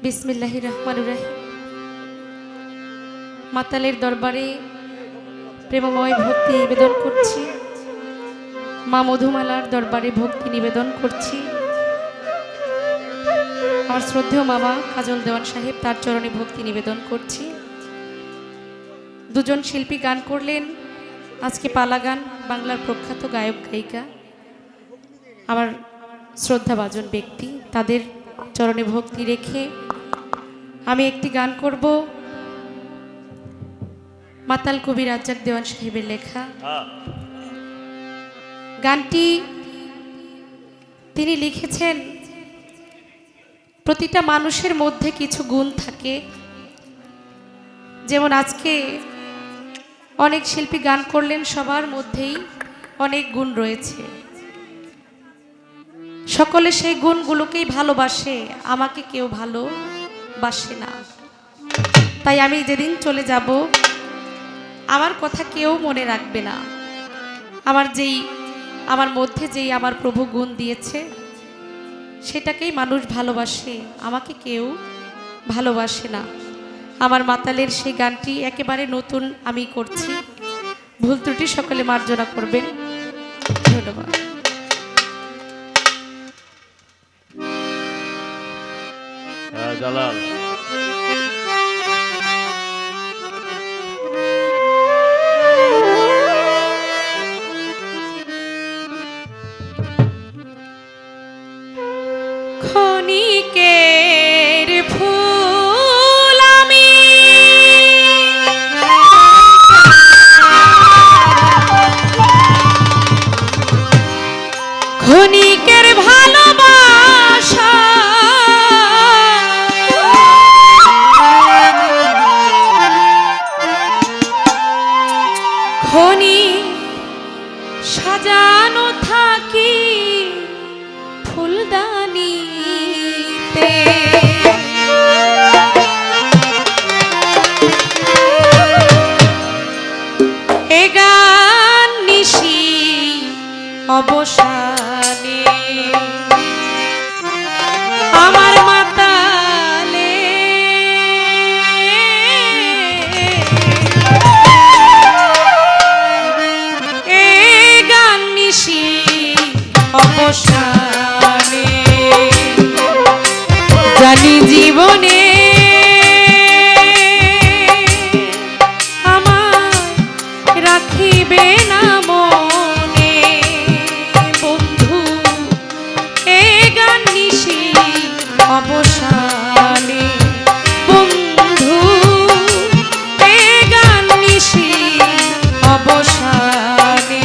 বিসমিল্লাহির রহমানির রহিম। মাতালের দরবারে প্রেমময় ভক্তি নিবেদন করছি। মা মধুমালার দরবারে ভক্তি নিবেদন করছি। আমার শ্রদ্ধেয় মামা কাজল দেওয়ান সাহেব, তার চরণে ভক্তি নিবেদন করছি। দুজন শিল্পী গান করলেন আজকে পালা গান, বাংলার প্রখ্যাত গায়ক গায়িকা, আমার শ্রদ্ধাভাজন ব্যক্তি, তাদের চরণে ভক্তি রেখে আমি একটি গান করব। মাতাল কবি রাজ্জাক দেওয়ান সাহেবের লেখা গানটি। তিনি লিখেছেন, প্রতিটা মানুষের মধ্যে কিছু গুণ থাকে। যেমন আজকে অনেক শিল্পী গান করলেন, সবার মধ্যেই অনেক গুণ রয়েছে। সকলে সেই গুণগুলোকেই ভালোবাসে, আমাকে কেউ ভালোবাসে না। তাই আমি যেদিন চলে যাব আমার কথা কেউ মনে রাখবে না। আমার মধ্যে যেই আমার প্রভু গুণ দিয়েছে সেটাকেই মানুষ ভালোবাসে, আমাকে কেউ ভালোবাসে না। আমার মাতালের সেই গানটি একেবারে নতুন আমি করছি, ভুল ত্রুটি সকলে মার্জনা করবেন। ধন্যবাদ। জালাল ক্ষণিকের ফুল আমি, ক্ষণিকের ভালোবাসা ক্ষণিক সাজানো থাকি ফুলদানিতে। এ গান নিশি অবসানে আমার মাতালে এ গান নিশি অবসানে জানি জীবনে আমার রাখিবে না মনে বন্ধু। এ গান নিশি অবসানে বন্ধু, এ গান নিশি অবসানে।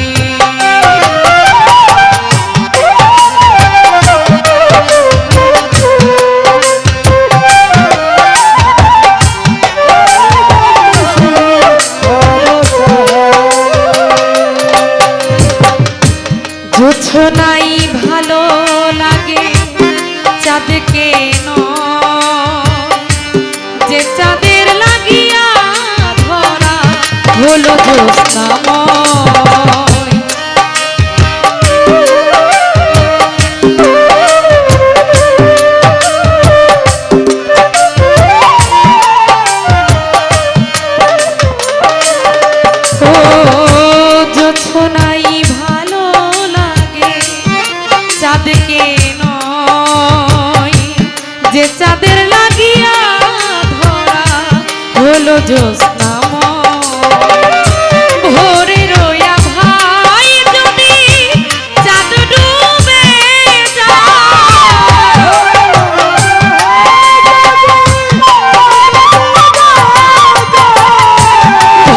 নাই ভালো লাগে চাঁদকে যে চাঁদের লাগিয়া ধরা হলো জ্যোৎস্নাময়। ও জ্যোৎস্নাই ভালো লাগে চাঁদকে নয়, যে চাঁদের লাগিয়া ধরা হলো জ্যোৎস্নাময়। ভোরে রোয়া ভাই যদি চাঁদ ডুবে যায়,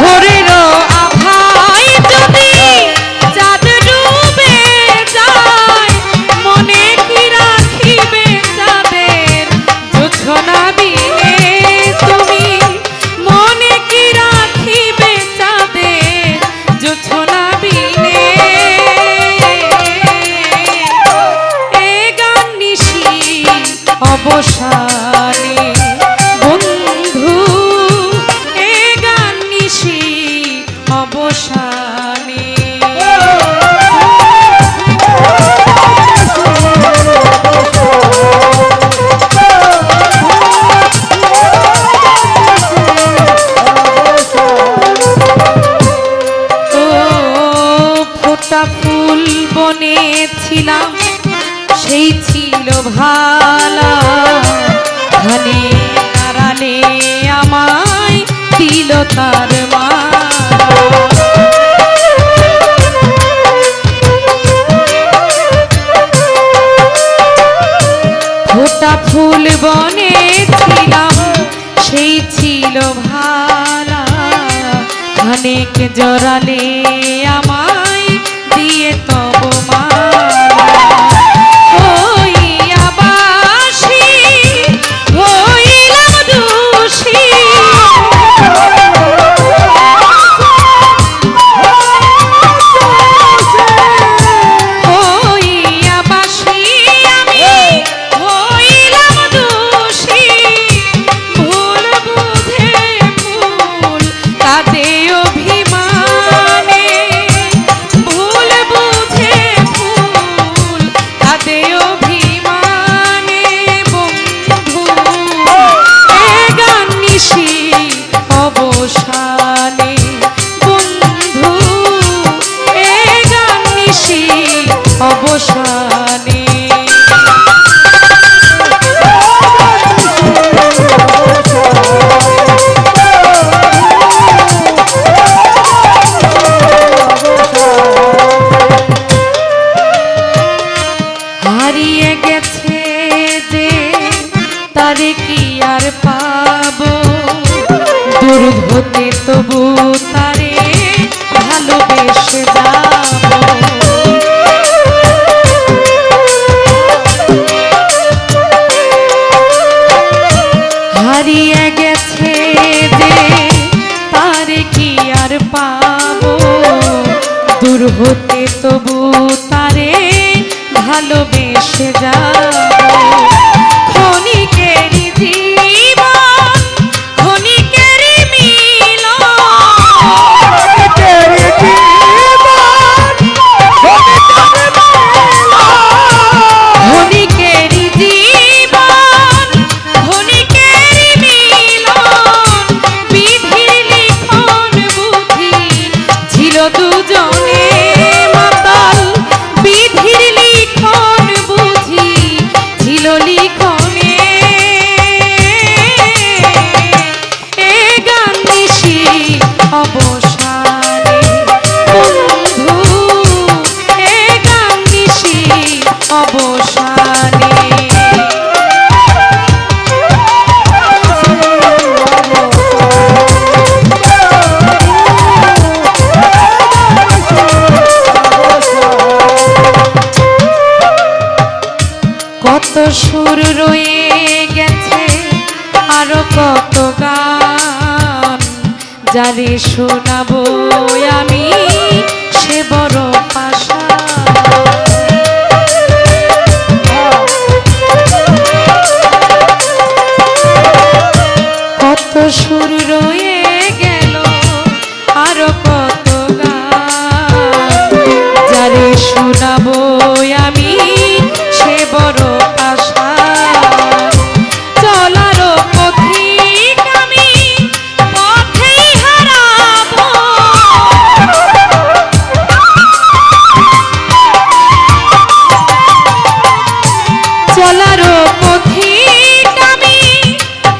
ভোরে রোয়া ভাই যদি চাঁদ ডুবে যায়, মনে কি রাখিবে চাঁদের জোছনা বিনে তুমি, মনে কি রাখিবে চাঁদের জোছনা বিনে। এ গান নিশি অবসানে বন্ধু, এ গান নিশি অবসানে। সেই ছিল ভালা ধানে আড়ালে আমায় দিল তার মালা। ফোটা ফুল বনে ছিলাম সেই ছিল ভালা অনেক জড়ালে আমায় দিয়ে তব মালা। হইয়া বাসি হইলা দোষী হইয়া বাসি আমি হইলাম দোষী ভুল বুঝে ফুল কাঁদে অভিমানে ভুল বুঝে ফুল কাঁদে অভিমানে বন্ধু এ গান নিশি অবসানে বন্ধু এ গান নিশি অবসানে। হারিয়ে গেছে যে তারে কি আর পাবো দূর হতে তবু তারে ভালোবেসে যাবো। হারিয়ে গেছে যে তারে কি আর পাবো দূর হতে তবু তারে ভালোবেসে যাবো। ক্ষণিকেরই জীবন ক্ষণিকেরই মিলন ক্ষণিকেরই জীবন ক্ষণিকেরই মিলন বিধির লিখন বুঝি ছিল দুজনে মাতাল বিধির লিখন বুঝি ছিল লিখনে এ গান নিশি অবসানে বন্ধু এ গান নিশি অবসানে। কত সুর রয়ে গেছে আরো কত গান যারে শোনাবো আমি সে বড় পাশা। কত সুর রয়ে গেল আরো কত গান যারে শোনাবো আমি সে বড় আশা। চলারও পথিক আমি পথেই হারাবো চলারও পথিক আমি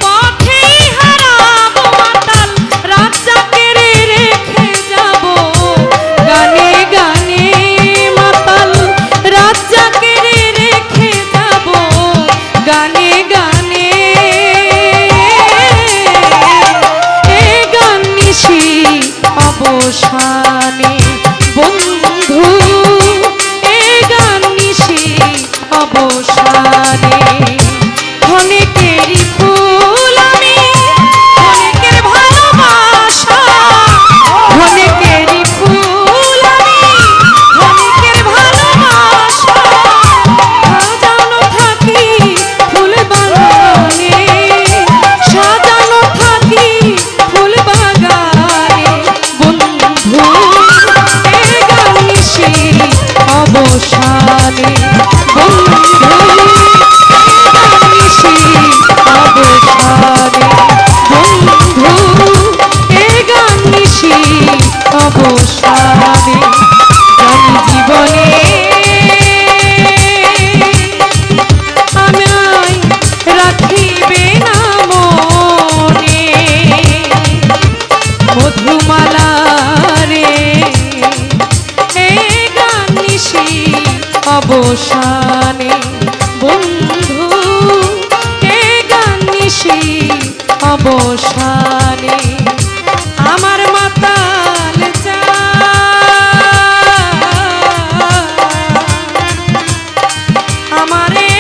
পথেই হারাবো মাতাল রাজ্জাকে রেখে যাবো গানে গানে মাতাল রাজ্জাকে রেখে যাবো গানে গানে এ গান নিশি অবসানে বন্ধু এ গান নিশি অবসানে। ক্ষণিকেরই ফুল আমি ক্ষণিকের ভালোবাসা ক্ষণিকেরই ফুল আমি ক্ষণিকের ভালোবাসা সাজানো থাকি ফুল বাগানে সাজানো থাকি ফুল বাগানে বন্ধু এ গান নিশি অবসানে বন্ধু এ গান নিশি বন্ধু এ গান নিশি অবসানে আমার মাতাল আমার এ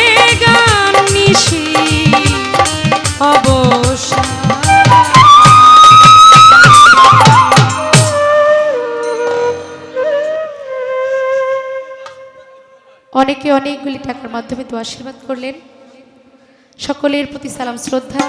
গান নিশি অবসানে। অনেকে অনেকগুলি টাকার মাধ্যমে তো আশীর্বাদ করলেন। সকলের প্রতি সালাম শ্রদ্ধা।